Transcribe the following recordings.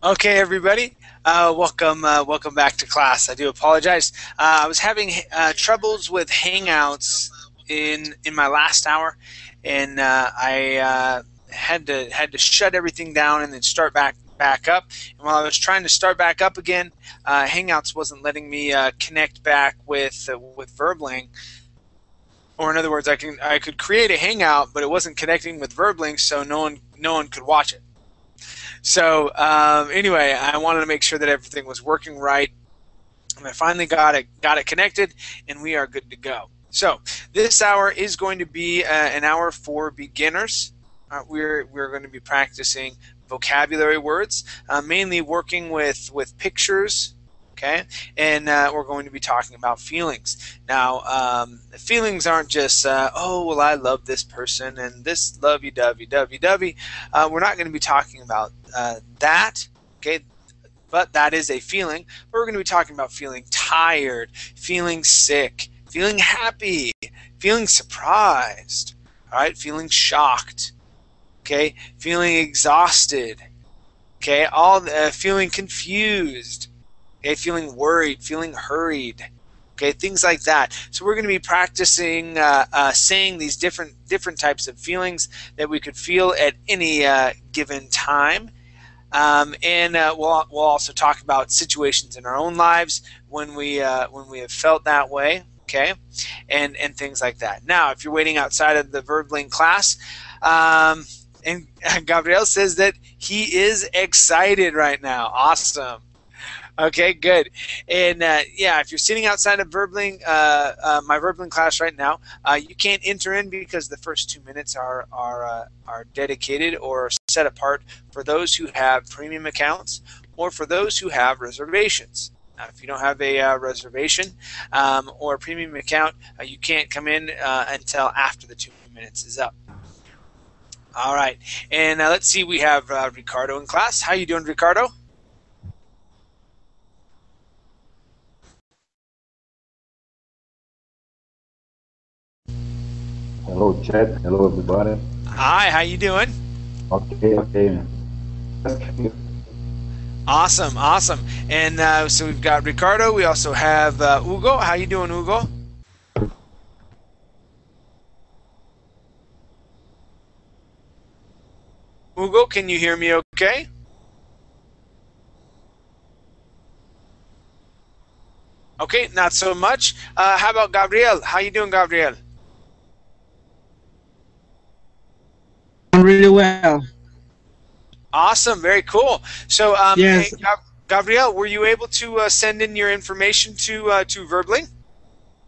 Okay, everybody, welcome back to class. I do apologize. I was having troubles with Hangouts in my last hour, and I had to shut everything down and then start back up. And while I was trying to start back up again, Hangouts wasn't letting me connect back with Verbling. Or in other words, I could create a Hangout, but it wasn't connecting with Verbling, so no one could watch it. So anyway, I wanted to make sure that everything was working right, and I finally got it connected, and we are good to go. So this hour is going to be an hour for beginners. We're going to be practicing vocabulary words, mainly working with pictures. Okay, and we're going to be talking about feelings. Now, feelings aren't just, oh, well, I love this person and this lovey-dovey. We're not going to be talking about that, okay, but that is a feeling. But we're going to be talking about feeling tired, feeling sick, feeling happy, feeling surprised, all right, feeling shocked, okay, feeling exhausted, okay, feeling confused, okay, feeling worried, feeling hurried, okay, things like that. So we're going to be practicing saying these different types of feelings that we could feel at any given time, and we'll also talk about situations in our own lives when we have felt that way, okay, and things like that. Now, if you're waiting outside of the Verbling class, and Gabriel says that he is excited right now. Awesome. Okay, good. And yeah, if you're sitting outside of Verbling, my Verbling class right now, you can't enter in because the first 2 minutes are dedicated or set apart for those who have premium accounts or for those who have reservations. Now, if you don't have a reservation or a premium account, you can't come in until after the 2 minutes is up. All right, and let's see. We have Ricardo in class. How you doing, Ricardo? Hello, chat. Hello, everybody. Hi, how you doing? Okay. Awesome. And so we've got Ricardo. We also have Hugo. How you doing, Hugo? Hugo, can you hear me okay? Okay, not so much. How about Gabriel? How you doing, Gabriel? I'm really well. Awesome, very cool. So, Yes. hey, Gabriel, were you able to send in your information to Verbling?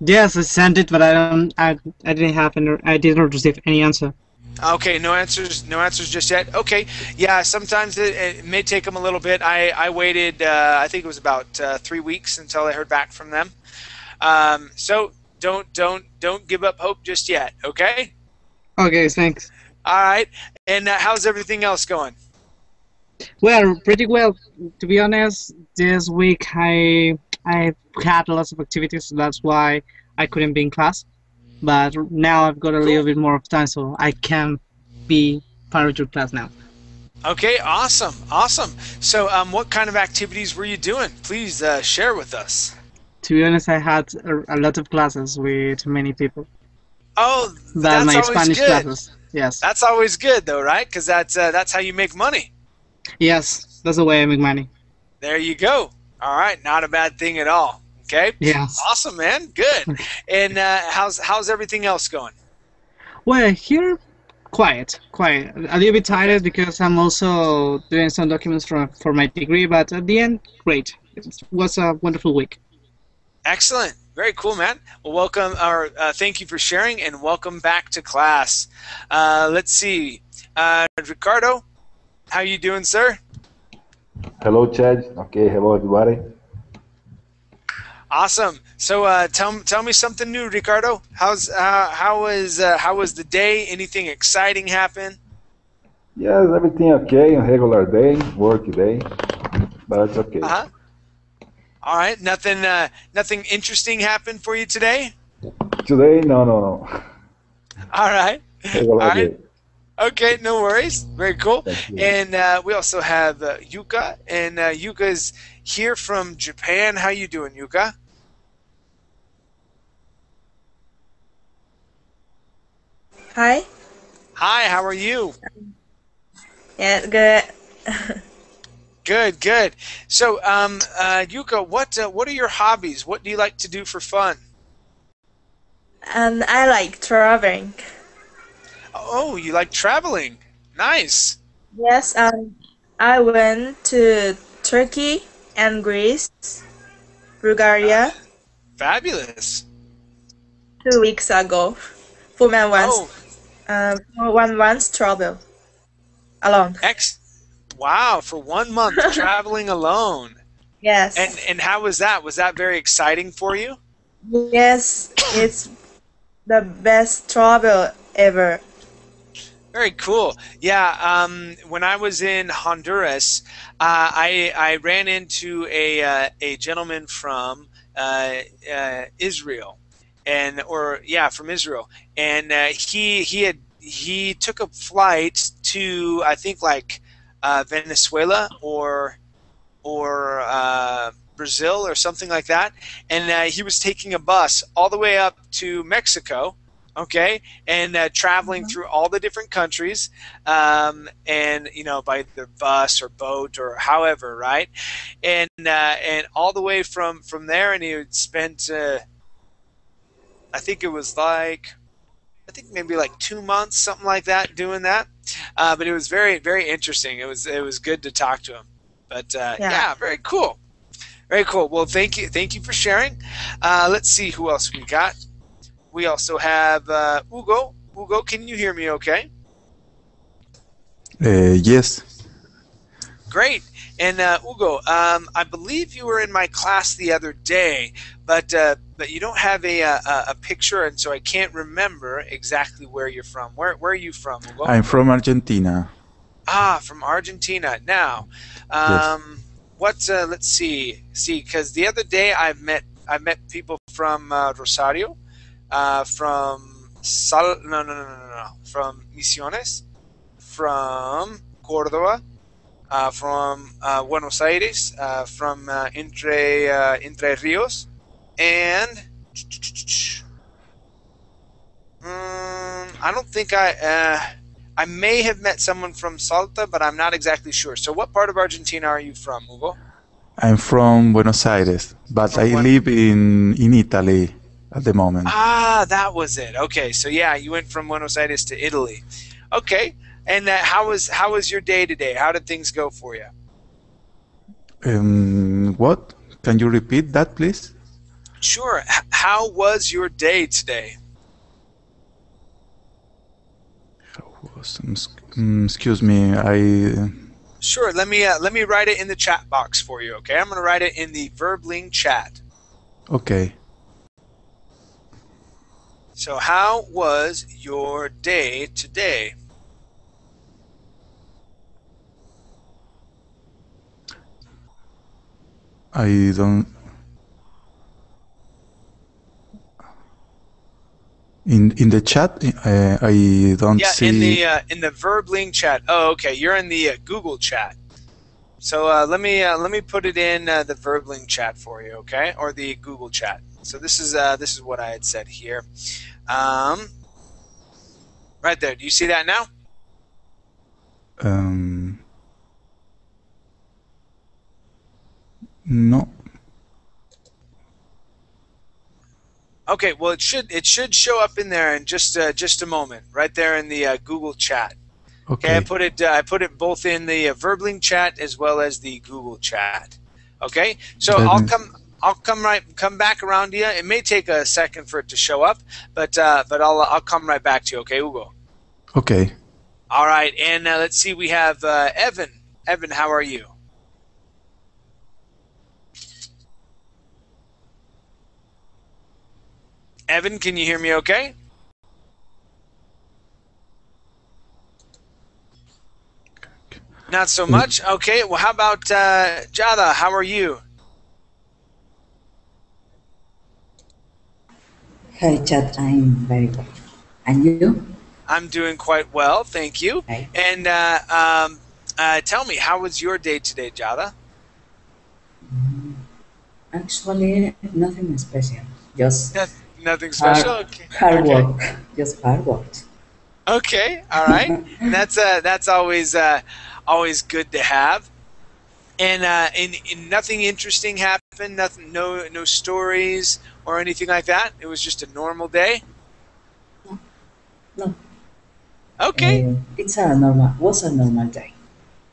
Yes, I sent it, but I didn't have I didn't receive any answer. Okay, no answers just yet. Okay, yeah, sometimes it may take them a little bit. I waited, I think it was about 3 weeks until I heard back from them. So don't give up hope just yet. Okay. Okay, thanks. All right. And how's everything else going? Well, pretty well. To be honest, this week I had lots of activities, so that's why I couldn't be in class. But now I've got a little bit more of time, so I can be part of your class now. Okay, awesome. So, what kind of activities were you doing? Please share with us. To be honest, I had a lot of classes with many people. Oh, But that's my always Spanish good. classes, yes. That's always good, though, right? Because that's how you make money. Yes, that's the way I make money. There you go. All right, not a bad thing at all. Okay. Yes. Awesome, man. Good. And how's everything else going? Well, here, quiet. A little bit tired because I'm also doing some documents for my degree, but at the end, great. It was a wonderful week. Excellent. Very cool, man. Well, welcome, or thank you for sharing, and welcome back to class. Let's see. Ricardo, how you doing, sir? Hello, chat. Okay, hello, everybody. Awesome. So tell me something new, Ricardo. How was the day? Anything exciting happen? Yes, everything okay. A regular day, work day, but it's okay. All right. Nothing interesting happened for you today. Today, no, no, no. All right. Have a All lovely right. day. Okay. No worries. Very cool. Thank you. And we also have Yuka, and Yuka's here from Japan. How you doing, Yuka? Hi. Hi. How are you? Yeah, good. Good. Good. So, Yuka, what are your hobbies? What do you like to do for fun? And I like traveling. Oh, you like traveling. Nice. Yes, I went to Turkey and Greece, Bulgaria Fabulous. 2 weeks ago for my Oh, once travel alone. ex. Wow, for 1 month traveling alone. And Yes, and how was that? Was that very exciting for you? yes, it's the best travel ever. Very cool. Yeah. When I was in Honduras, I ran into a gentleman from Israel, and or yeah, from Israel, and he took a flight to I think like Venezuela or Brazil or something like that, and he was taking a bus all the way up to Mexico. Okay, and traveling through all the different countries, and by either bus or boat or however, right? And all the way from there, and he would spent I think it was like I think maybe like 2 months, something like that, doing that. But it was very interesting. It was good to talk to him. But Yeah. yeah, very cool, very cool. Well, thank you for sharing. Let's see who else we got. We also have Ugo. Ugo, can you hear me? Okay, Yes, great. And Ugo, I believe you were in my class the other day, but you don't have a picture, and so I can't remember exactly where you're from. Where are you from, Ugo? I'm from Argentina. Ah, from Argentina. Now, Yes, let's see, because the other day I met people from Rosario, from Misiones, from Córdoba, from Buenos Aires, from Entre Rios, and I don't think I may have met someone from Salta, but I'm not exactly sure. So, what part of Argentina are you from, Hugo? I'm from Buenos Aires, but From I what? live in Italy at the moment. Ah, that was it. Okay, so yeah, you went from Buenos Aires to Italy. Okay, and how was your day today? How did things go for you? What? Can you repeat that, please? Sure. How was your day today? Excuse me, I. Sure. Let me write it in the chat box for you. Okay, I'm going to write it in the Verbling chat. Okay. So, how was your day today? I don't. In the chat, I don't Yeah, see. in the Verbling chat. Oh, okay. You're in the Google chat. So let me put it in the Verbling chat for you, okay, or the Google chat. So this is what I had said here, right there. Do you see that now? No. Okay. Well, it should show up in there in just a moment, right there in the Google chat. Okay, Okay. I put it both in the Verbling chat as well as the Google chat. Okay, so Let I'll me. come back around to you. It may take a second for it to show up, but I'll come right back to you. Okay, Hugo. Okay. All right, and let's see. We have Evan. Evan, how are you? Evan, can you hear me? Okay. Not so much. Okay. Well, how about Jada? How are you? Hi, Chad. I'm very well. And you? I'm doing quite well, thank you. Hi. And tell me, how was your day today, Jada? Actually, nothing special. Just Nothing special. hard, Okay. hard Okay. work. Just hard work. Okay. All right. And that's always good to have. And nothing interesting happened. Nothing. No stories or anything like that. It was just a normal day. No, Okay. was a normal day.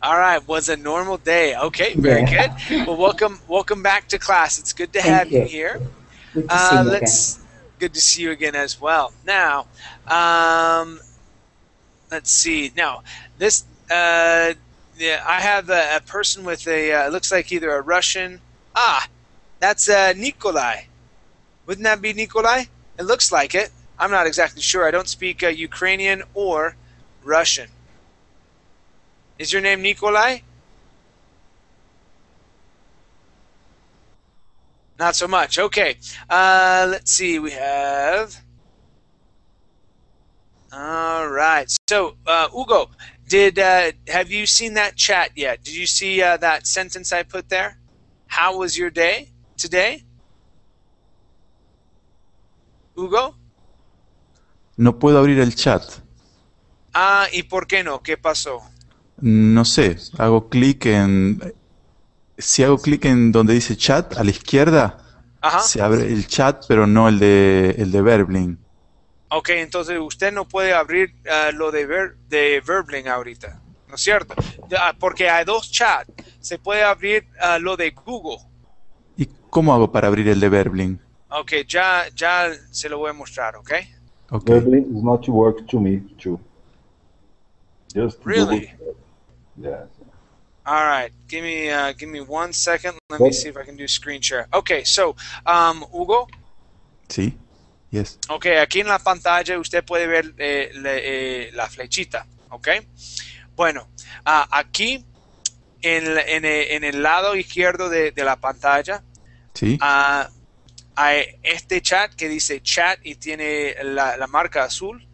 All right. Was a normal day. Okay. Very good. Yeah. Well, welcome back to class. It's good to have Thank you you. here. Good to see you again. Good to see you again as well. Now, let's see. Now, this yeah, I have a person with a looks like either a Russian. That's Nikolai. Wouldn't that be Nikolai? It looks like it. I'm not exactly sure. I don't speak Ukrainian or Russian. Is your name Nikolai? Not so much. Okay. Let's see. We have. All right. So, Ugo, have you seen that chat yet? Did you see that sentence I put there? How was your day today? Ugo? No puedo abrir el chat. ¿Y por qué no? ¿Qué pasó? No sé, hago clic en... Si hago clic en donde dice chat, a la izquierda, Ajá. se abre el chat, pero no el de Verbling. Ok, entonces usted no puede abrir lo de Verbling ahorita, ¿no es cierto? Porque hay dos chats. Se puede abrir lo de Google. ¿Y cómo hago para abrir el de Verbling? Ok, ya se lo voy a mostrar, ¿ok? Ok. Verbally is not to work to me too. Just Really? Google. Yes. All right, give me 1 second. Let me see if I can do screen share. Okay, so Hugo. Sí. Yes. Ok, aquí en la pantalla usted puede ver la flechita, ¿ok? Bueno, aquí en el lado izquierdo de la pantalla Sí. hay este chat que dice chat y tiene la marca azul.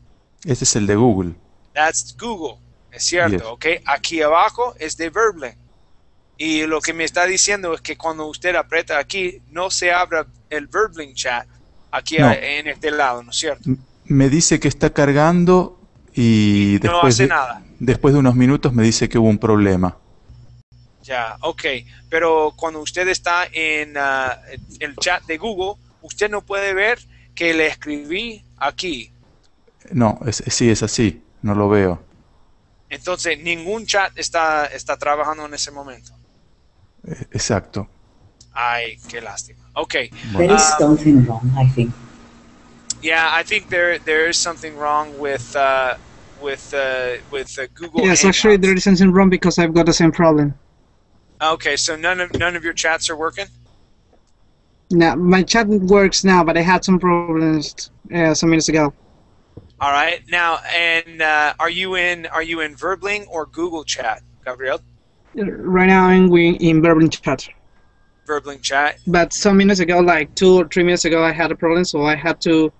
Ese es el de Google. That's Google, es cierto, Yes. ¿ok? Aquí abajo es de Verbling. Y lo que me está diciendo es que cuando usted aprieta aquí, no se abra el Verbling chat aquí No. en este lado, ¿no es cierto? Me dice que está cargando y No hace nada. después de unos minutos me dice que hubo un problema. Ya, ok. Pero cuando usted está en el chat de Google, usted no puede ver que le escribí aquí. No, sí, es así. No lo veo. Entonces, ningún chat está trabajando en ese momento. Exacto. Ay, qué lástima. Ok. There is something wrong, I think. Yeah, I think there is something wrong with Google. Yes, Hangouts. actually there is something wrong because I've got the same problem. Okay, so none of your chats are working. Now my chat works now, but I had some problems some minutes ago. All right, now and are you in Verbling or Google Chat, Gabriel? Right now I'm in Berlin chat. Verbling Chat. But some minutes ago, like 2 or 3 minutes ago, I had a problem, so I had to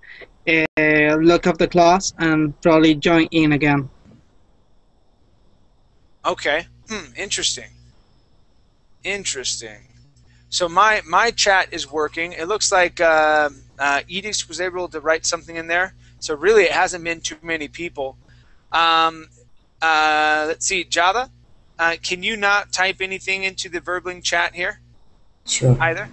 look up the class and probably join in again. Okay. Interesting. Interesting. So my chat is working. It looks like Edith was able to write something in there. So really, it hasn't been too many people. Let's see, Java. Can you not type anything into the Verbling chat here? Sure. Either?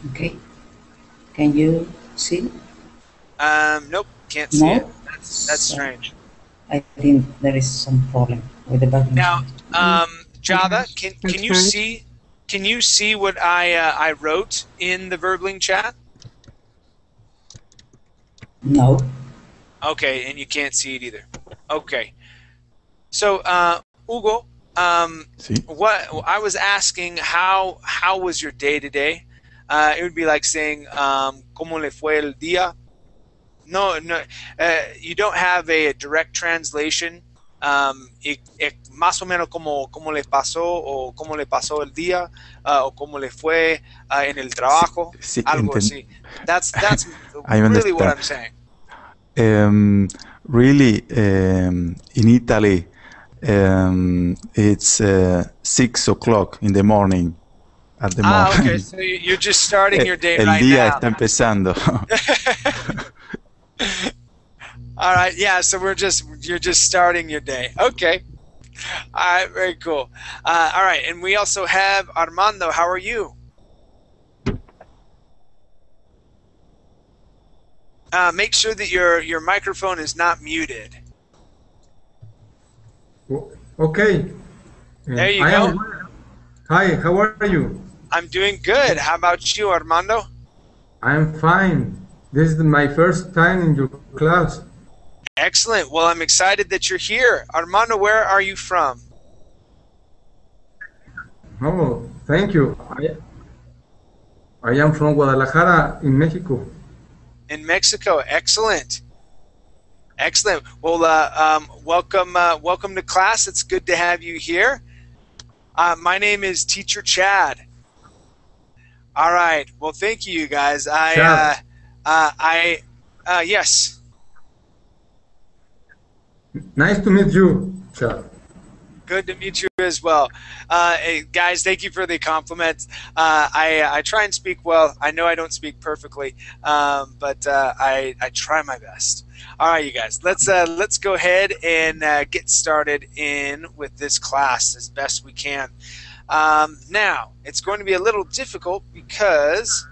Okay. Can you see? Nope, can't see No? it. That's strange. I think there is some problem with the button. Now, Java, can you Okay. see what I wrote in the Verbling chat? No. Okay, and you can't see it either. Okay. So, Hugo, Sí. what I was asking, how was your day today? It would be like saying, ¿Cómo le fue el día? No, you don't have a direct translation más o menos cómo les pasó o cómo le pasó el día o cómo le fue en el trabajo, Sí, algo así. That's I really what understand. I'm saying. Really, in Italy, it's 6 o'clock in the morning at the Okay, moment. so you're just starting your day El right día now. está empezando. All right, yeah, so you're just starting your day. Okay. All right, very cool. All right, and we also have Armando. How are you? Make sure that your microphone is not muted. Okay. There you I go. am. Hi, how are you? I'm doing good. How about you, Armando? I'm fine. This is my first time in your class. Excellent. Well, I'm excited that you're here. Armando, where are you from? Oh, thank you. I am from Guadalajara in Mexico. In Mexico. Excellent. Excellent. Well, welcome to class. It's good to have you here. My name is Teacher Chad. All right. Well, thank you, guys. Yes. Nice to meet you, Chad. Good to meet you as well. Hey, guys, thank you for the compliments. I try and speak well. I know I don't speak perfectly, but I try my best. All right, you guys, let's go ahead and get started in with this class as best we can. Now, it's going to be a little difficult because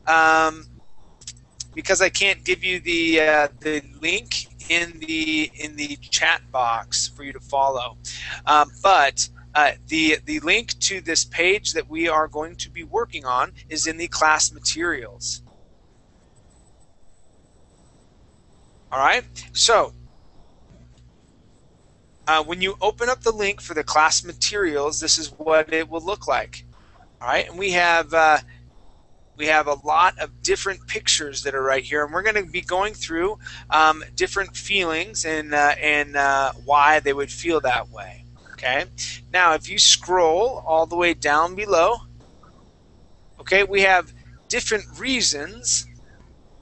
I can't give you the link in the chat box for you to follow, but the link to this page that we are going to be working on is in the class materials. All right, so when you open up the link for the class materials, this is what it will look like. All right, and we have a lot of different pictures that are right here, and we're going to be going through different feelings and why they would feel that way. Okay. Now, if you scroll all the way down below, okay, we have different reasons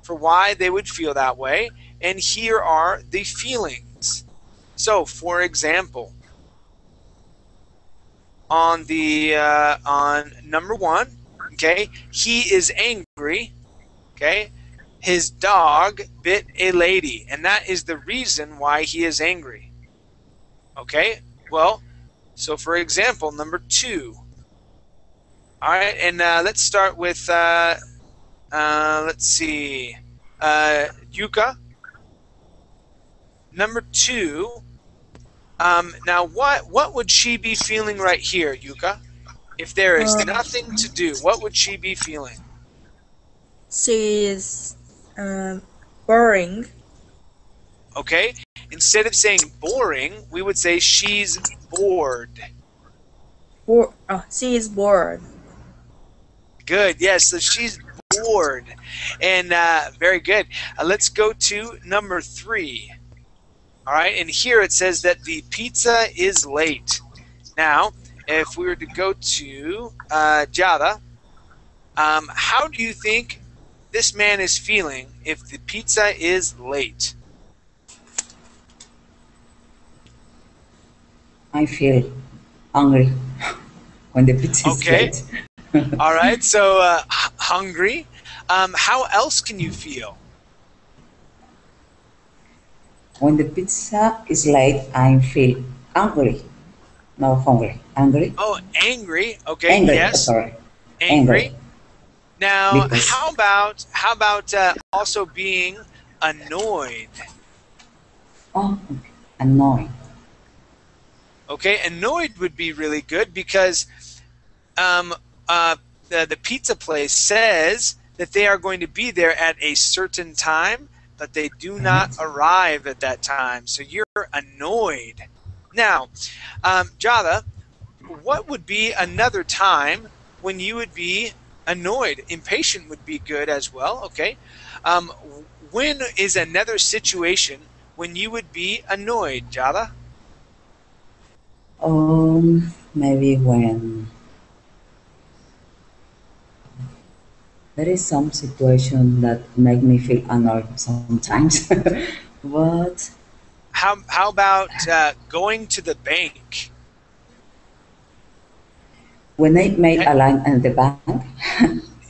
for why they would feel that way, and here are the feelings. So, for example, on number 1. Okay, he is angry. Okay, his dog bit a lady, and that is the reason why he is angry. Okay, well, so for example, number 2. All right, and let's start with let's see, Yuka. Number 2. Now, what would she be feeling right here, Yuka? If there is nothing to do, what would she be feeling? She is boring. Okay, instead of saying boring, we would say she's bored. She is bored. Good, yes, so she's bored. And very good. Let's go to number 3. All right, and here it says that the pizza is late. Now, if we were to go to Jada, how do you think this man is feeling if the pizza is late? I feel hungry when the pizza is late. All right, so hungry. How else can you feel? When the pizza is late, I feel angry. No, hungry. Angry? Oh, angry. Okay, angry. Yes. Sorry. Angry. Now, Because how about also being annoyed? Oh, okay. Annoying. Okay, annoyed would be really good because the pizza place says that they are going to be there at a certain time, but they do not arrive at that time. So you're annoyed. Now, Jada, what would be another time when you would be annoyed? Impatient would be good as well, okay? When is another situation when you would be annoyed, Jada? Maybe when there is some situation that make me feel annoyed sometimes. But How about going to the bank? when I made a line at the bank,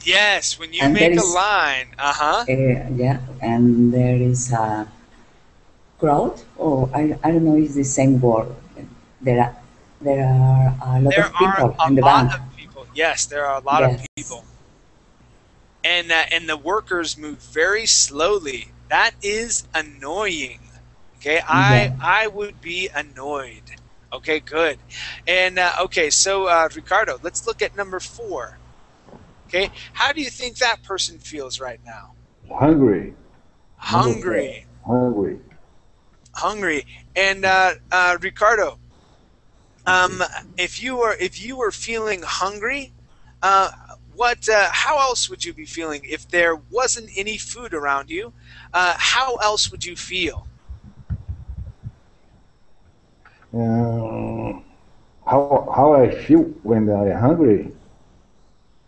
Yes, when you and there make a is line. Uh-huh. yeah, and there is a crowd, or I don't know, it's the same word. There are there are a lot There of are people a in the lot bank. of people. Yes, there are a lot of Yes, people. And the workers move very slowly. That is annoying. Okay, yeah. I would be annoyed. Okay, good. And okay, so Ricardo, let's look at number 4. Okay, how do you think that person feels right now? Hungry. Number 4. Hungry, Hungry. hungry. And Ricardo, Okay. if you were feeling hungry, uh, how else would you be feeling if there wasn't any food around you? How else would you feel? Um, how I feel when I'm hungry?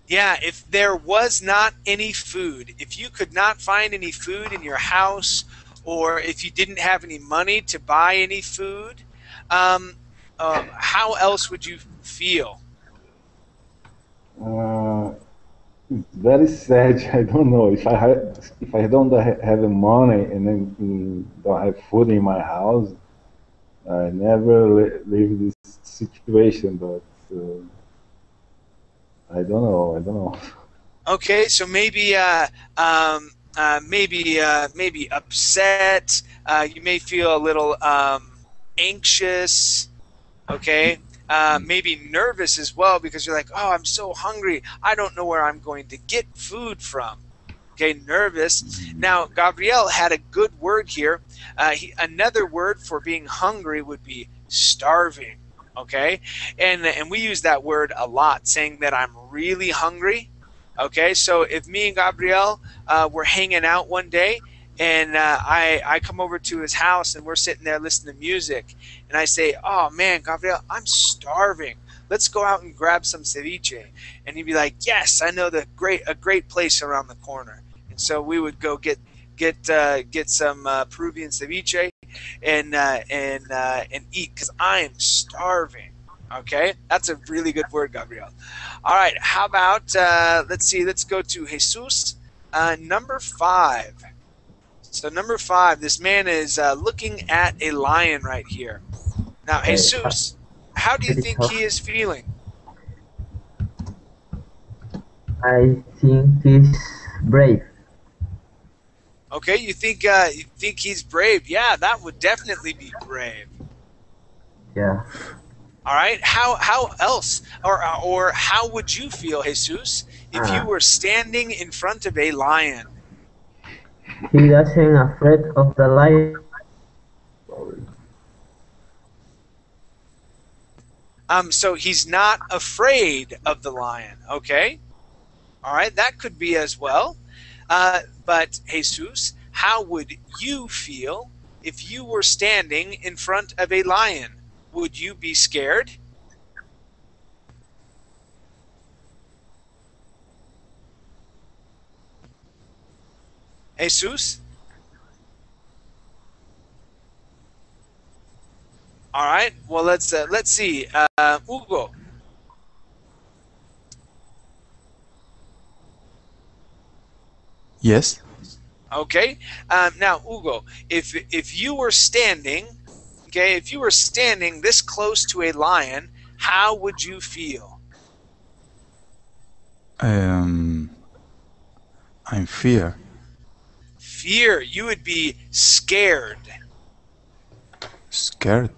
Yeah, if there was not any food, if you could not find any food in your house, or if you didn't have any money to buy any food, um, how else would you feel? Uh, it's very sad. I don't know if I don't have money and then don't have food in my house. I never leave this situation, but I don't know. I don't know. Okay, so maybe upset. You may feel a little anxious. Okay, maybe nervous as well because you're like, oh, I'm so hungry. I don't know where I'm going to get food from. Okay, nervous. Now, Gabriel had a good word here. Another word for being hungry would be starving. Okay, and we use that word a lot, saying that I'm really hungry. Okay, so if me and Gabriel were hanging out one day, and I come over to his house and we're sitting there listening to music, and I say, "Oh man, Gabriel, I'm starving. Let's go out and grab some ceviche." And he'd be like, "Yes, I know a great place around the corner." And so we would go get some Peruvian ceviche and eat because I am starving. Okay, that's a really good word, Gabriel. All right, how about let's see, let's go to Jesus, number 5. So number 5, this man is looking at a lion right here. Now, Jesus, how do you think he is feeling? I think he's brave. Okay, you think he's brave? Yeah, that would definitely be brave. Yeah. All right. How else or how would you feel, Jesus, if you were standing in front of a lion? He doesn't afraid of the lion. So he's not afraid of the lion. Okay. All right. That could be as well. But Jesus, how would you feel if you were standing in front of a lion? Would you be scared? Jesus? All right. Well, let's see. Hugo. Yes. Okay. Now, Hugo, if you were standing, okay, if you were standing this close to a lion, how would you feel? I'm fear. Fear. You would be scared. Scared.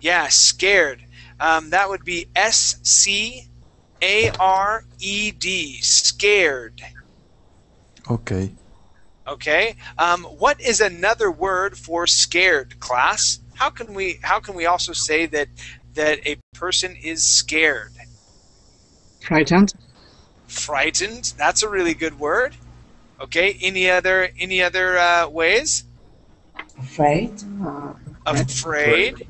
Yeah, scared. That would be SCARED. Scared. Okay. Okay. What is another word for scared, class? How can we also say that a person is scared? Frightened. Frightened. That's a really good word. Okay. Any other ways? Afraid. Afraid.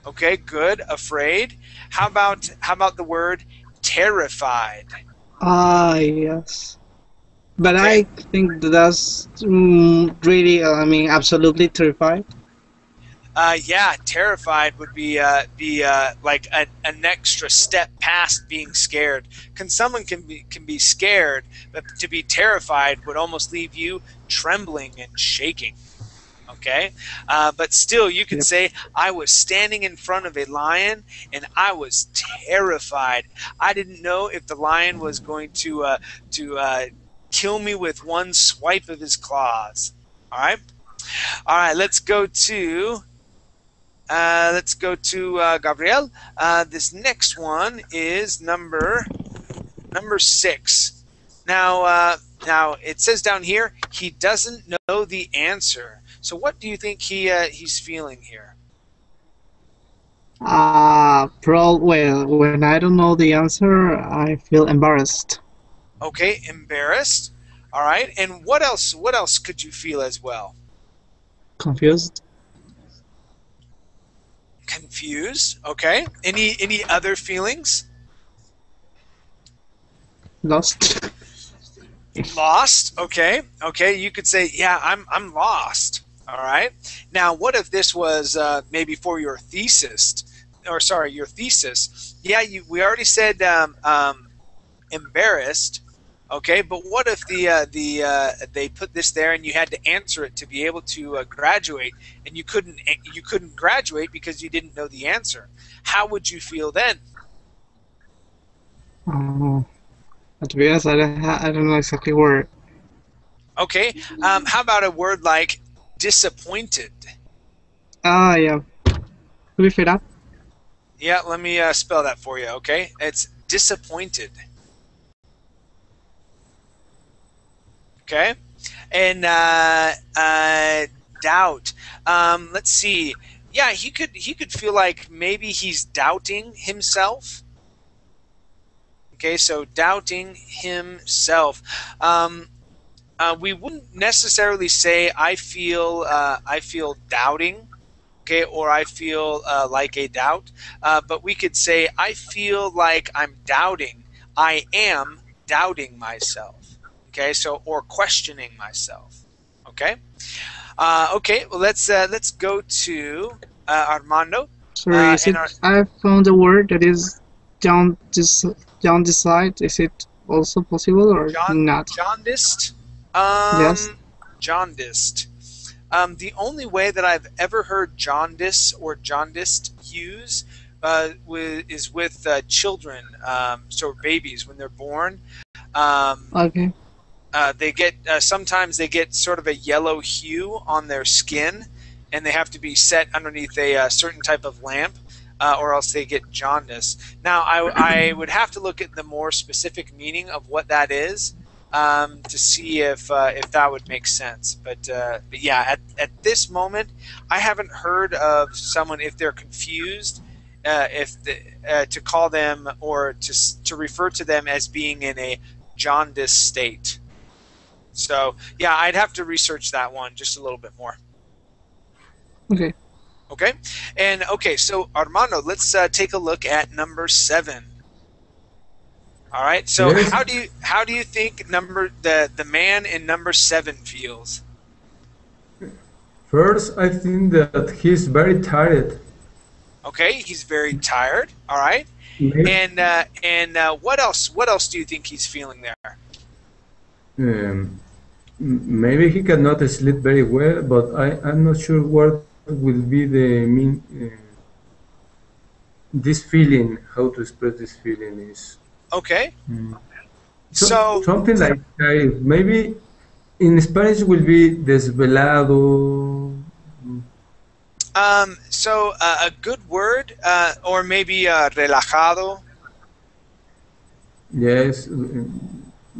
Okay, good. Afraid. How about the word terrified? Ah, yes. But Okay. I think that's really, I mean, absolutely terrified. Yeah, terrified would be like an extra step past being scared. Someone can be scared, but to be terrified would almost leave you trembling and shaking. Okay, but still, you could Yep. say I was standing in front of a lion and I was terrified. I didn't know if the lion was going to kill me with one swipe of his claws. All right. Let's go to Gabriel. This next one is number 6. Now it says down here he doesn't know the answer. So what do you think he's feeling here? Well, when I don't know the answer, I feel embarrassed, Okay, embarrassed. All right, and what else? What else could you feel as well? confused, Confused. Okay. Any other feelings? lost. Lost. Okay. Okay. You could say, yeah, I'm lost. All right. Now, what if this was maybe for your thesis, or sorry, your thesis? Yeah, we already said embarrassed. Okay, but what if they put this there and you had to answer it to be able to graduate, and you couldn't graduate because you didn't know the answer? How would you feel then? Oh, to be honest, I don't know exactly where. Okay, how about a word like disappointed? Ah, yeah. Could we fade up? Yeah, let me spell that for you. Okay, it's disappointed. Okay, and doubt. Let's see. Yeah, he could feel like maybe he's doubting himself. Okay, so doubting himself. We wouldn't necessarily say I feel doubting. Okay, or I feel like a doubt, but we could say I feel like I'm doubting. I am doubting myself. Okay, so or questioning myself. Okay, okay. Well, let's go to Armando. Sorry, is And it? I found a word that is down decide. Is it also possible or not? jaundiced. Yes. Jaundiced. The only way that I've ever heard jaundice or jaundiced use is with children, so babies when they're born. Okay. They get sometimes they get sort of a yellow hue on their skin, and they have to be set underneath a certain type of lamp, or else they get jaundice. Now, I would have to look at the more specific meaning of what that is to see if that would make sense. But yeah, at this moment, I haven't heard of someone if they're confused. To call them or to refer to them as being in a jaundice state. So yeah, I'd have to research that one just a little bit more. Okay. Okay, and okay, so Armando, let's take a look at number 7. All right, so Yes. how do you think the man in number 7 feels? First, I think that he's very tired. Okay, he's very tired. All right, Maybe, and what else? What else do you think he's feeling there? maybe he cannot sleep very well, but I'm not sure what will be the mean. This feeling, how to express this feeling is Okay, so, so something like maybe in Spanish will be desvelado. so a good word, or maybe relajado. Yes,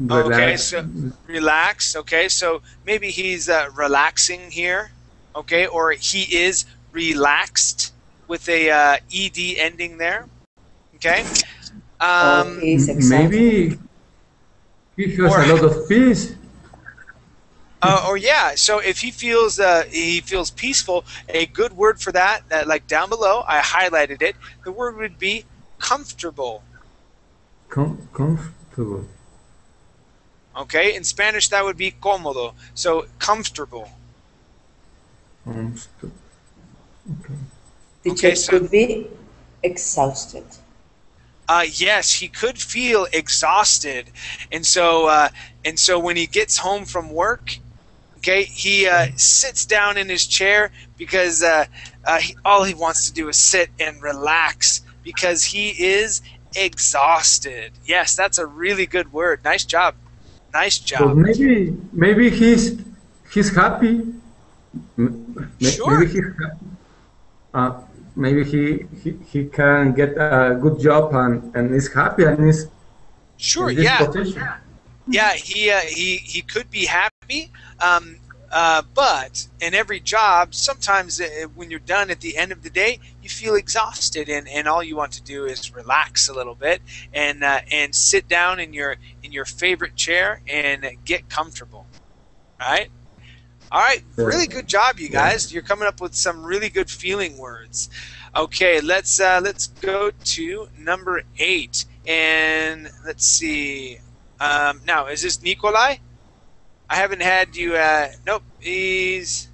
Okay, relax. so relax. Okay, so maybe he's relaxing here. Okay, or he is relaxed with a ed ending there. Okay, He's excited. Maybe he has Or a lot of peace. Or yeah, so if he feels peaceful, a good word for that, like down below, I highlighted it. The word would be comfortable. Comfortable. Okay, in Spanish that would be cómodo. So comfortable. Comfortable. Okay. Teacher, So could be exhausted. yes, he could feel exhausted, and so when he gets home from work, okay, he sits down in his chair because all he wants to do is sit and relax because he is exhausted. Yes, that's a really good word. Nice job. Nice But job. maybe he's happy. Sure. Maybe he's happy. Maybe he can get a good job and is happy and is Sure. in this Yeah. position. Yeah. He could be happy. But in every job, sometimes when you're done at the end of the day, you feel exhausted, and all you want to do is relax a little bit and sit down in your favorite chair and get comfortable. Right? All right, really good job, you guys. You're coming up with some really good feeling words. Okay, let's go to number 8, and let's see. Now, is this Nikolai? I haven't had you. Nope, he's.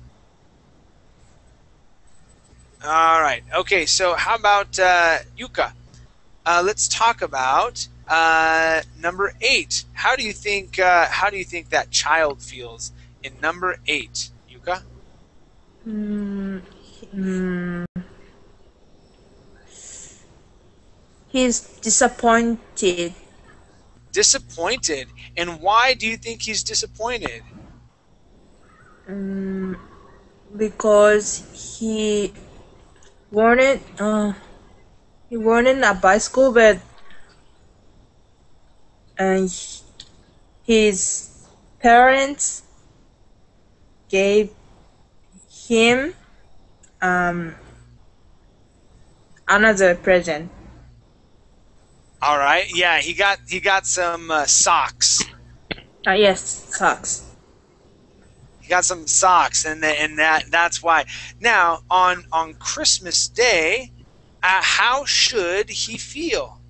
All right. Okay, so how about Yuka? Let's talk about number 8. How do you think? How do you think that child feels in number 8, Yuka? He's disappointed. Disappointed. And why do you think he's disappointed? Because he wanted a bicycle, but his parents gave him another present. All right. Yeah, he got some socks. Yes, socks. He got some socks, and that's why. Now on Christmas Day, how should he feel?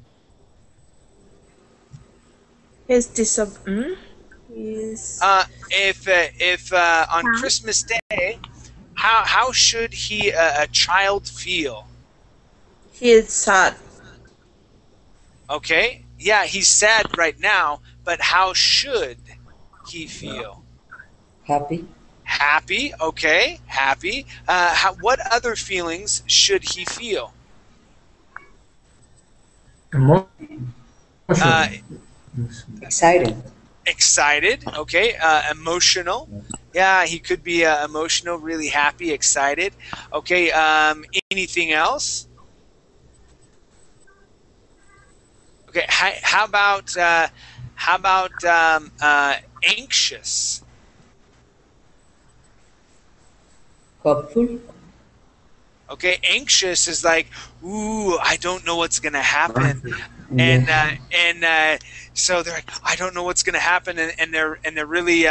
He's If on Christmas Day, how should a child feel? He's sad. Okay. Yeah, he's sad right now, but how should he feel? Happy. Happy. Okay. Happy. What other feelings should he feel? Excited. Excited. Okay. Emotional. Yeah, he could be emotional, really happy, excited. Okay. Anything else? Okay. How about anxious? Hopeful. Okay, anxious is like, ooh, I don't know what's gonna happen, and so they're like, I don't know what's gonna happen, and they're really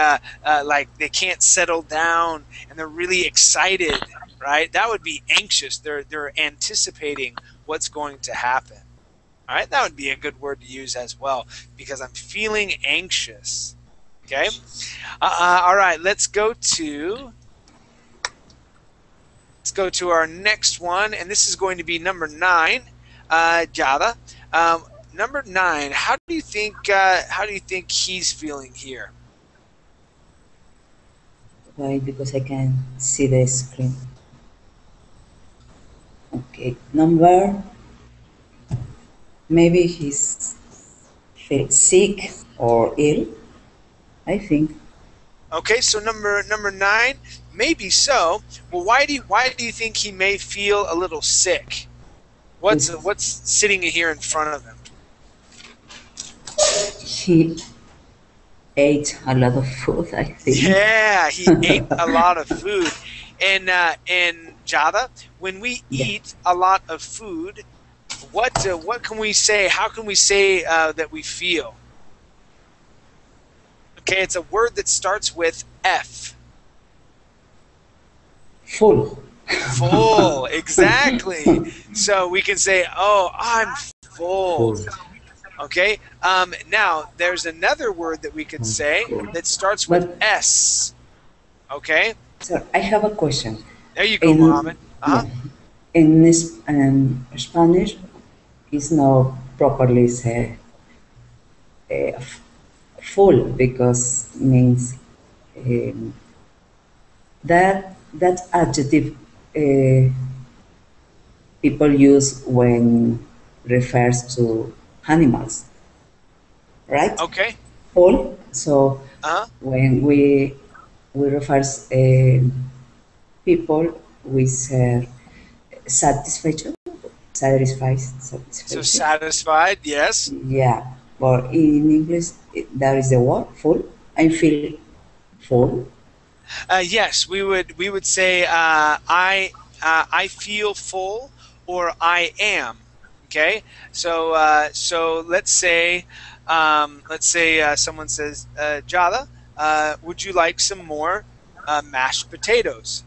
like they can't settle down, and they're really excited, right? That would be anxious. They're anticipating what's going to happen. All right, that would be a good word to use as well because I'm feeling anxious. Okay, all right, let's go to our next one, and this is going to be number 9, Java. Number 9. How do you think he's feeling here? Why? Because I can see the screen. Okay, number. Maybe he's sick or ill. I think. Okay, so number 9, maybe so. Well, why do you think he may feel a little sick? What's sitting here in front of him? He ate a lot of food, I think. Yeah, he ate a lot of food. And Java, when we eat a lot of food, what can we say? How can we say that we feel? Okay, it's a word that starts with F. Full. Full, exactly. So we can say, oh, I'm full. Full. Okay, now there's another word that we could say that starts with But S. Okay, so I have a question. there you go, In Mohammed. yeah, in Spanish, is not properly said full because means um, that adjective people use when refers to animals, right? Okay, Full. So uh-huh. when we refer people, we say satisfaction, So satisfaction. satisfied, yes. Yeah, but in English, there is a word full. I feel full. Yes, we would say I feel full or I am. Okay, so let's say someone says Jala, would you like some more mashed potatoes?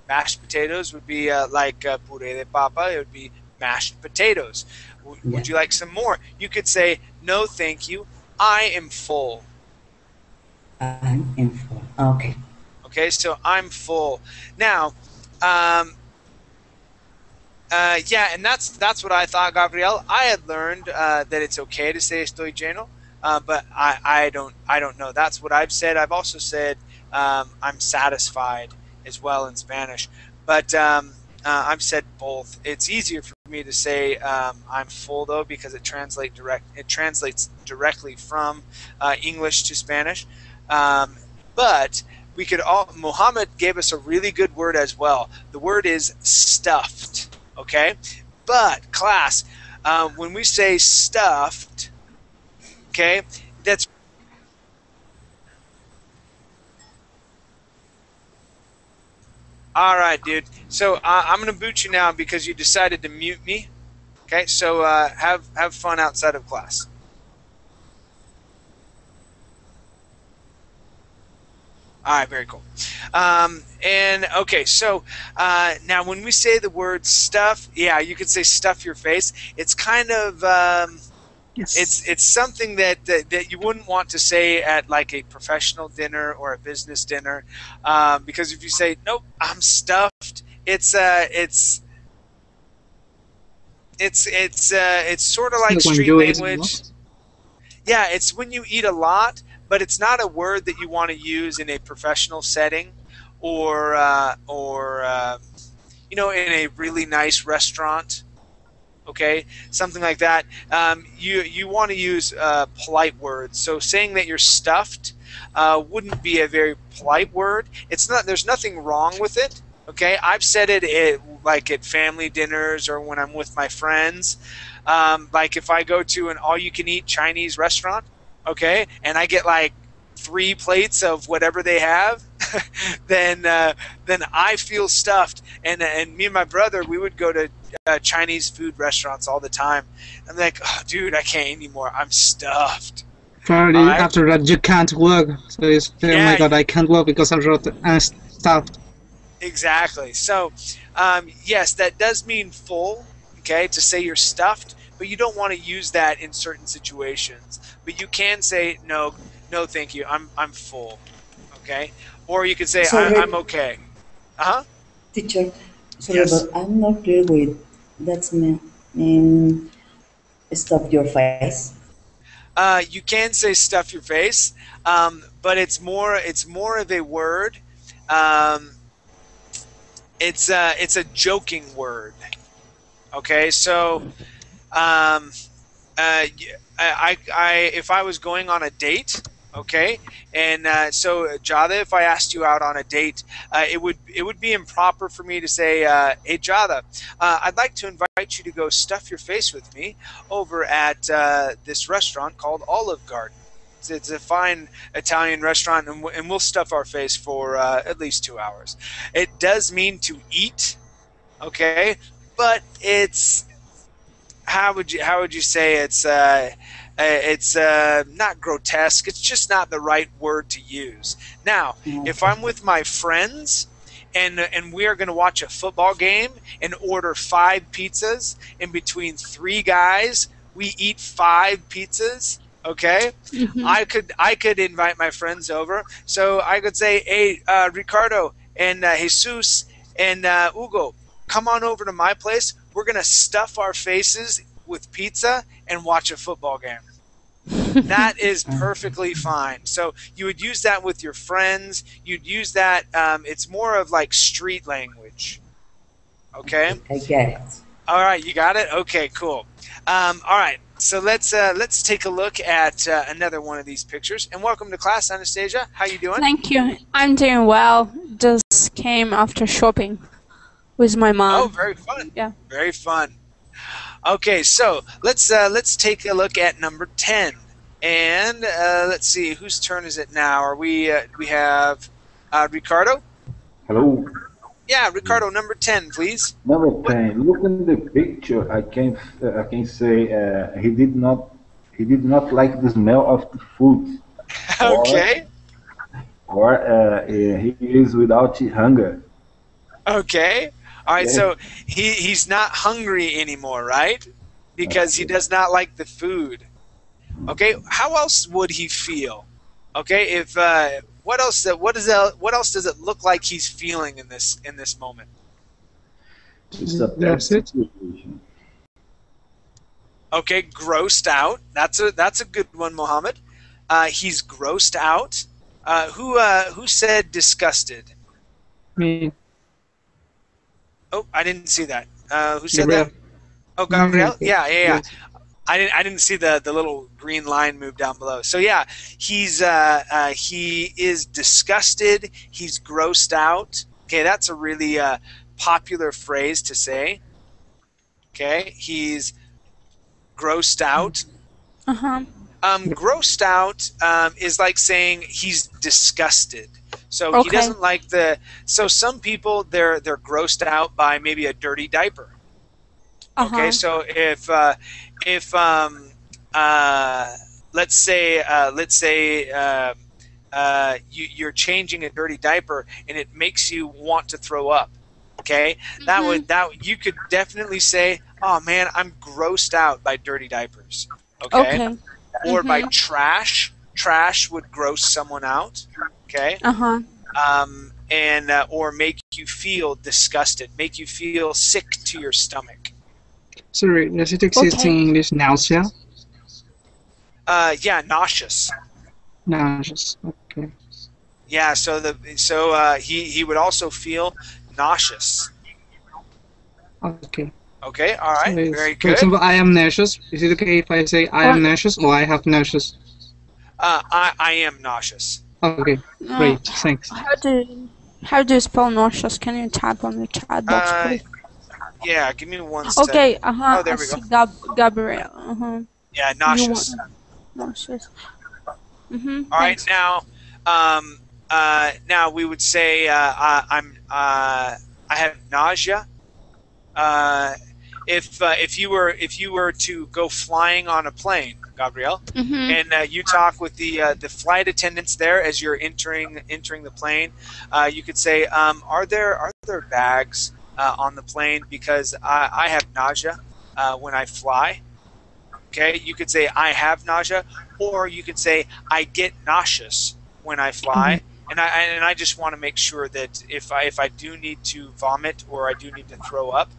Mashed potatoes would be like puré de papa. It would be mashed potatoes. Yeah, Would you like some more? You could say no, thank you. I am full. I'm in full. Okay. Okay, so I'm full. Now, um, yeah, and that's what I thought, Gabriel. I had learned that it's okay to say estoy lleno, but I don't know. That's what I've said. I've also said I'm satisfied as well in Spanish, but I've said both. It's easier for me to say I'm full though because it translates directly from English to Spanish, but we could all. Muhammad gave us a really good word as well. The word is stuffed. Okay, but class, when we say stuffed, okay, that's all right, dude. So I'm gonna boot you now because you decided to mute me. Okay, so have fun outside of class. All right, very cool. And okay, so now when we say the word stuff, yeah, you could say stuff your face. It's kind of Yes. it's something that you wouldn't want to say at like a professional dinner or a business dinner, because if you say nope, I'm stuffed, it's sort of It's like like when street you eat a language. lot. Yeah, it's when you eat a lot, but it's not a word that you want to use in a professional setting or in a really nice restaurant. Okay, something like that. You want to use polite words. So saying that you're stuffed wouldn't be a very polite word. It's not. There's nothing wrong with it. Okay, I've said it like at family dinners or when I'm with my friends. Like if I go to an all-you-can-eat Chinese restaurant, okay, and I get like 3 plates of whatever they have, then then I feel stuffed. And me and my brother, we would go to Chinese food restaurants all the time. I'm like, oh, dude, I can't anymore. I'm stuffed. All Probably right. after that you can't work. So it's oh my Yeah, god, I can't work because I'm stuffed. exactly. So, yes, that does mean full. Okay, to say you're stuffed, but you don't want to use that in certain situations. But you can say no, no, thank you. I'm full. Okay, or you could say I'm Sorry, okay. Uh huh. teacher. Sorry, Yes. but I'm not clear with that's mean stop your face. You can say stuff your face, but it's more of a word. Um, it's a joking word. Okay, so um, if I was going on a date, okay, and so Jada, if I asked you out on a date, it would be improper for me to say, "Hey Jada, I'd like to invite you to go stuff your face with me over at this restaurant called Olive Garden. It's a fine Italian restaurant, and we'll stuff our face for at least 2 hours." It does mean to eat, okay, but it's how would you say it's It's not grotesque. It's just not the right word to use. Now, if I'm with my friends and we are going to watch a football game and order 5 pizzas, in between 3 guys, we eat 5 pizzas. Okay, I could invite my friends over. So I could say, hey, Ricardo and Jesus and Hugo, come on over to my place. We're going to stuff our faces with pizza and watch a football game. That is perfectly fine. So you would use that with your friends. You'd use that. It's more of like street language. Okay. I get it. All right, you got it. Okay, cool. All right, so let's take a look at another one of these pictures. And welcome to class, Anastasia. How you doing? Thank you. I'm doing well. Just came after shopping with my mom. Oh, very fun. Yeah. Very fun. Okay, so let's take a look at number 10, and let's see whose turn is it now. Are we have Ricardo? Hello. Yeah, Ricardo, number 10, please. Number 10. Look at the picture. I can say he did not like the smell of the food. Okay. Or he is without hunger. Okay. All right, Yeah. so he's not hungry anymore, right? Because he does not like the food. Okay, how else would he feel? Okay, if what else does it look like he's feeling in this moment? It's a bad That's it. situation. Okay, grossed out. That's a good one, Mohammed. He's grossed out. Who said disgusted? Me. Oh, I didn't see that. Who said Gabriel. that? Oh, Gabriel. Yeah. Yes. I didn't see the little green line move down below. So yeah, he is disgusted. He's grossed out. Okay, that's a really popular phrase to say. Okay, he's grossed out. Grossed out is like saying he's disgusted. So he Okay. doesn't like the. So some people they're grossed out by maybe a dirty diaper. Okay, so if let's say you're changing a dirty diaper and it makes you want to throw up. Okay, that you could definitely say, oh man, I'm grossed out by dirty diapers. Okay. Or by trash. Trash would gross someone out. Okay. And or make you feel disgusted, make you feel sick to your stomach. Sorry, does it exist in English? Nausea? Yeah, nauseous. Nauseous. Okay. Yeah, so he would also feel nauseous. Okay. Okay, all right, So very for good. example, I am nauseous. Is it okay if I say I am nauseous or I have nauseous? I am nauseous. Okay, great, thanks. How do you spell nauseous? Can you type on the chat box, please? Yeah, give me one second. Okay, Oh, there I we see go. Gabriel. Yeah, nauseous. Nauseous. All right, now we would say I have nausea. If you were to go flying on a plane, Gabrielle, and you talk with the flight attendants there as you're entering the plane, you could say, are there bags on the plane, because I have nausea when I fly. Okay, you could say I have nausea, or you could say I get nauseous when I fly. And I just want to make sure that if I do need to vomit, or I do need to throw up,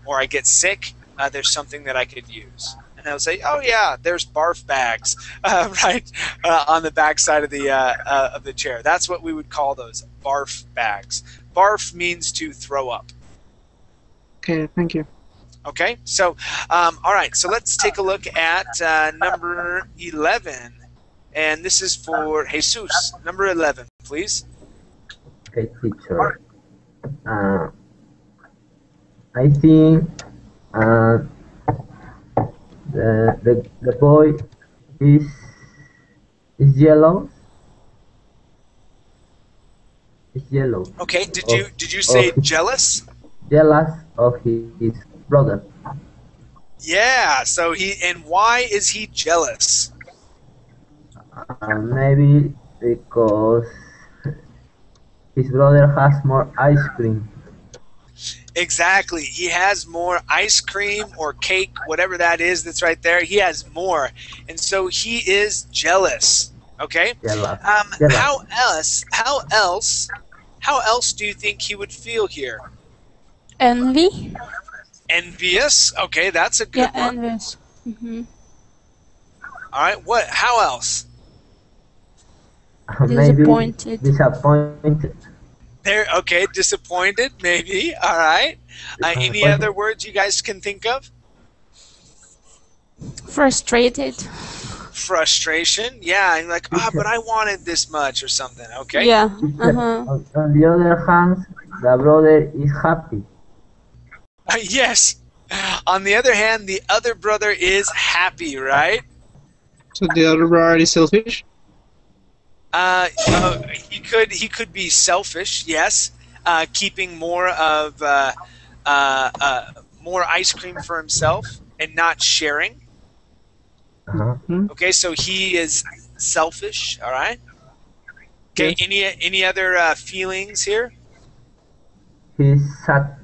or I get sick, there's something that I could use. And they'll say, oh yeah, there's barf bags right on the back side of the chair. That's what we would call those, barf bags. Barf means to throw up. Okay, thank you. Okay, so all right, so let's take a look at number 11. And this is for Jesus. Number 11, please. Okay, teacher. I think the boy is yellow. Is yellow. Okay, did you say jealous? Jealous of his brother. Yeah. So and why is he jealous? Maybe because his brother has more ice cream. Exactly. He has more ice cream or cake, whatever that is that's right there. He has more. And so he is jealous. Okay? Jealous. How else do you think he would feel here? Envy? Envious? Okay, that's a good Yeah, one. envious. Mm-hmm. All right. How else? Maybe Disappointed. disappointed. Okay, disappointed, maybe. All right. Any other words you guys can think of? Frustrated. Frustration. Yeah, and like, but I wanted this much or something. Okay. Yeah. On the other hand, the brother is happy. Yes. On the other hand, the other brother is happy, right? So the other brother is selfish? He could be selfish, yes, keeping more of more ice cream for himself and not sharing. Okay, so he is selfish. All right. Okay. Yes. Any other feelings here? He's sad.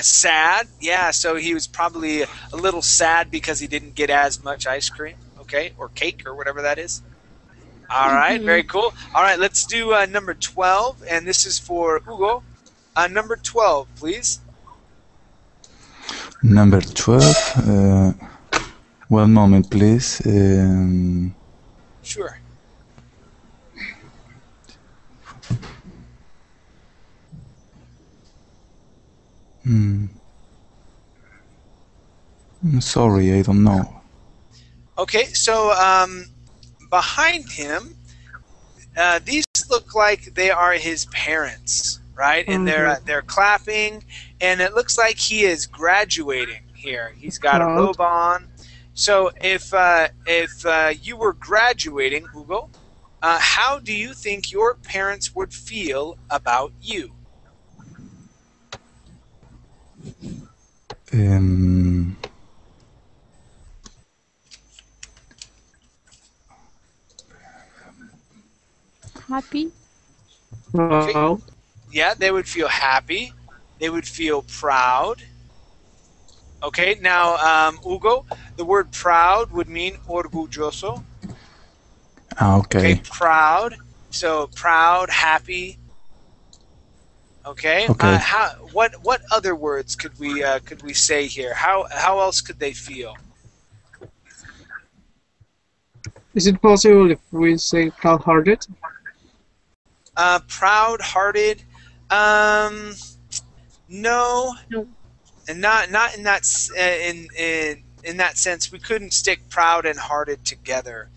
Sad. Yeah. So he was probably a little sad because he didn't get as much ice cream. Okay, or cake or whatever that is. All right, very cool. All right, let's do number 12, and this is for Hugo. Number 12, please. Number 12. One moment, please. Sure. I'm sorry, I don't know. Okay, so behind him, these look like they are his parents, right? And they're clapping, and it looks like he is graduating here. He's got a robe on. So if you were graduating, Hugo, how do you think your parents would feel about you? Happy? Proud. Yeah, they would feel happy. They would feel proud. Okay, now, Hugo, the word proud would mean orgulloso. Okay. Proud. So proud, happy. Okay. What other words could we say here? How else could they feel? Is it possible if we say proud-hearted? Proud-hearted. No. And not in that in that sense. We couldn't stick proud and hearted together.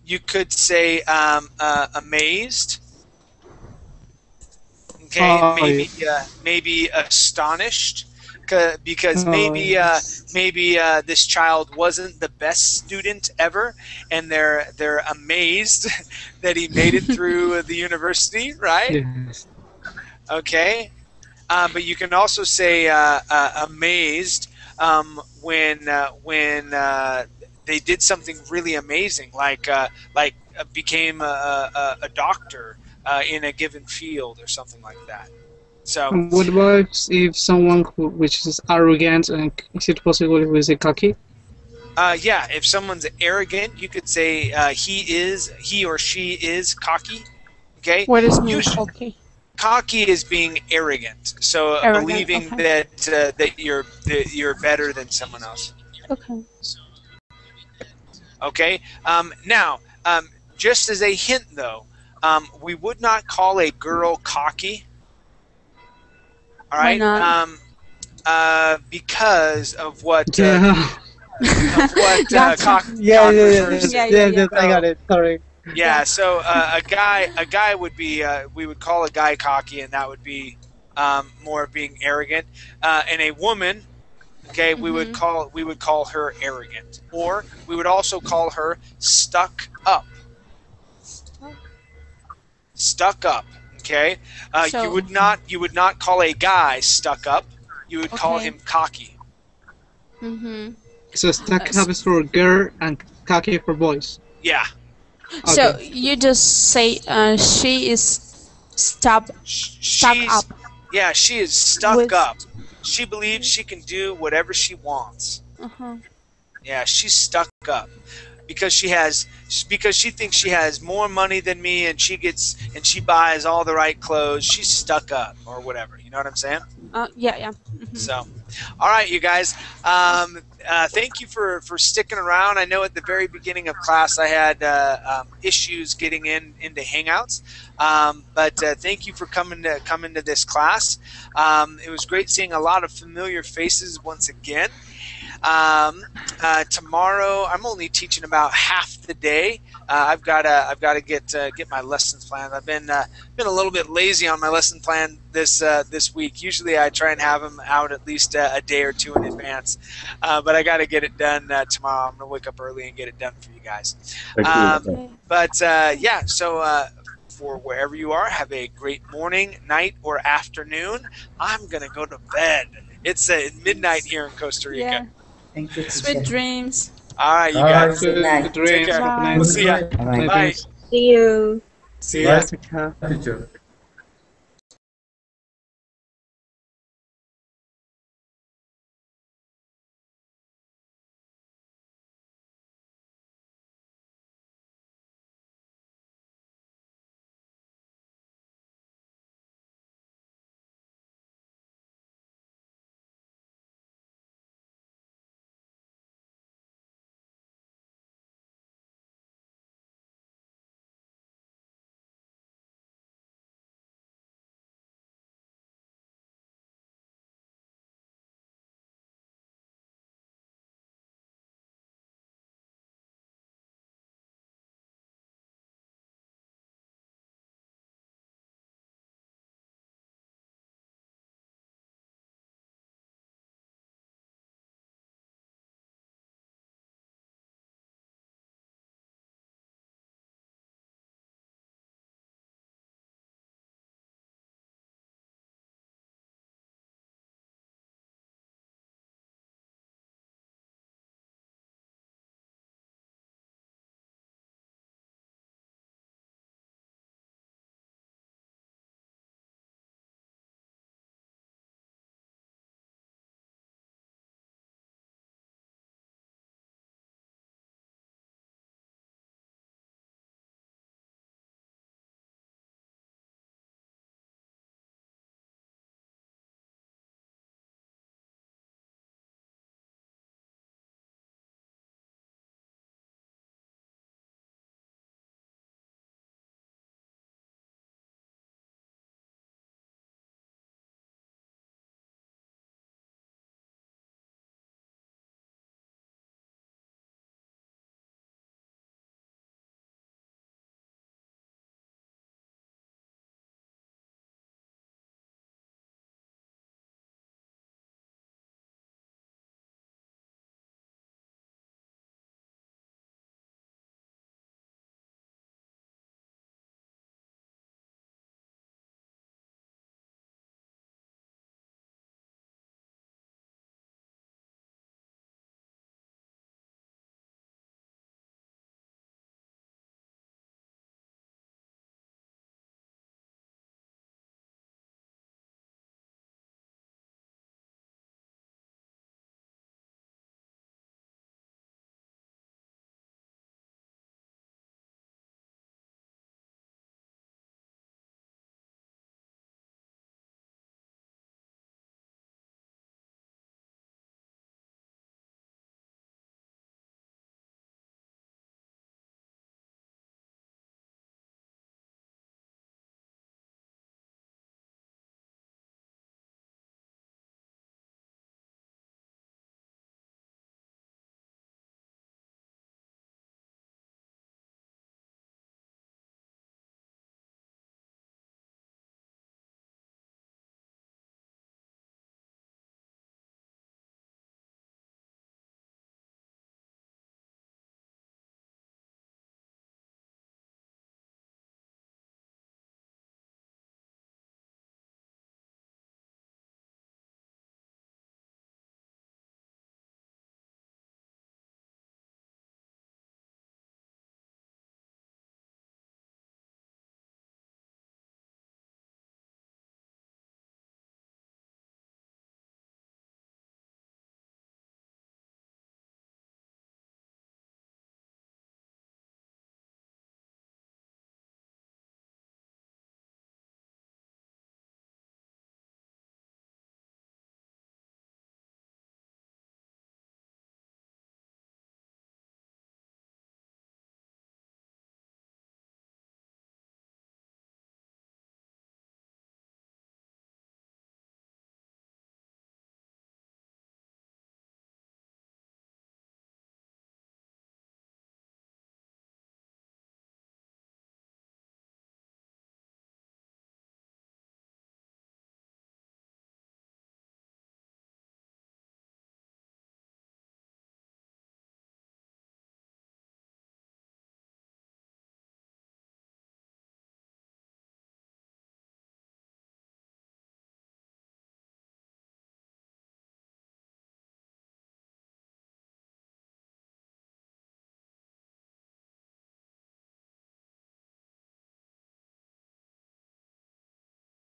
You could say amazed. Okay, maybe astonished, because maybe this child wasn't the best student ever, and they're amazed that he made it through the university, right? Yes. Okay. But you can also say amazed when they did something really amazing, like became a doctor in a given field or something like that. So. And what about if someone which is arrogant, and is it possible if we say cocky? Yeah, if someone's arrogant, you could say he or she is cocky. Okay. What is cocky? Cocky is being arrogant, so believing that you're better than someone else. Okay. Okay. Now, just as a hint, though, we would not call a girl cocky. All right. Why not? Because of what. Cock Yeah, refers to. I got it. Sorry. Yeah, so a guy would be we would call a guy cocky, and that would be more of being arrogant. And a woman, okay, we would call her arrogant, or we would also call her stuck up. Stuck up, okay. You would not call a guy stuck up. you would call Okay. him cocky. Mm-hmm. So stuck up is for girl and cocky for boys. Yeah. So Okay. you just say she is stuck She's, up. yeah, she is stuck With- up. She believes she can do whatever she wants. Uh-huh. Yeah, she's stuck up because she thinks she has more money than me, and she buys all the right clothes. She's stuck up or whatever. You know what I'm saying? Yeah. Mhm. So, all right, you guys. Thank you for sticking around. I know at the very beginning of class I had issues getting into Hangouts, but thank you for coming to this class. It was great seeing a lot of familiar faces once again. Tomorrow I'm only teaching about half the day. I've got to get my lessons planned. I've been a little bit lazy on my lesson plan this week. Usually I try and have them out at least a day or two in advance, but I got to get it done tomorrow. I'm gonna wake up early and get it done for you guys. Thank you. But yeah, so for wherever you are, have a great morning, night, or afternoon. I'm gonna go to bed. It's midnight here in Costa Rica. Yeah. Thank you, Sweet teacher. dreams. All right, you All right. guys. Good night. Good dreams. care. Have a Bye. nice We'll see ya. All right. Bye. See you. See ya. Take care. Teacher.